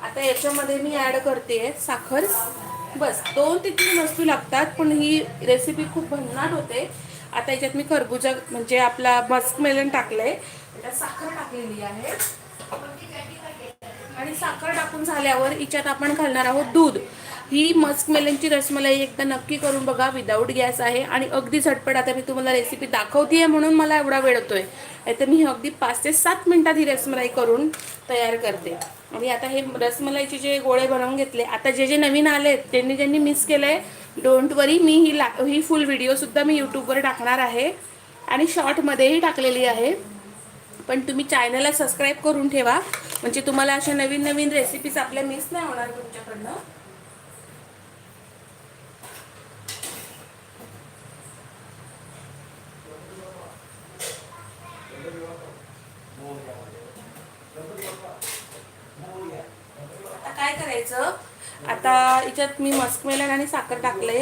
आता याच्यामध्ये मी ॲड करते साखर. बस 2 ते 3 वस्तू लागतात, पण ही रेसिपी खूप भन्नाट होते. आता याच्यात मी खरबूजा म्हणजे आपला मस्क मेलन टाकलंय, त्याच्यात साखर टाकलेली आहे आणि साखर टाकून झाल्यावर हिच्यात आपण घालणार आहोत दूध. ही मस्क मेलनची रसमलाई एकदा नक्की करून बघा, विदाऊट गॅस आहे आणि अगदी झटपट. आता मी तुम्हाला रेसिपी दाखवते म्हणून मला एवढा वेळ होतोय, तर मी अगदी 5 ते 7 मिनिटात ही रसमलाई करून तयार करते. आणि आता हे रसमलाईचे जे गोळे बनवून घेतले, आता जे जे नवीन आलेत ज्यांनी ज्यांनी मिस केलंय, डोंट वरी, मी ही फुल व्हिडिओसुद्धा मी यूट्यूबवर टाकणार आहे आणि शॉर्टमध्येही टाकलेली आहे. पण तुम्ही चॅनलला सबस्क्राईब करून ठेवा, म्हणजे तुम्हाला अशा नवीन नवीन रेसिपीज आपल्या मिस नाही होणार तुमच्याकडनं. आता काय करायचं, आता याच्यात मी मस्क मेलन आणि साखर टाकलंय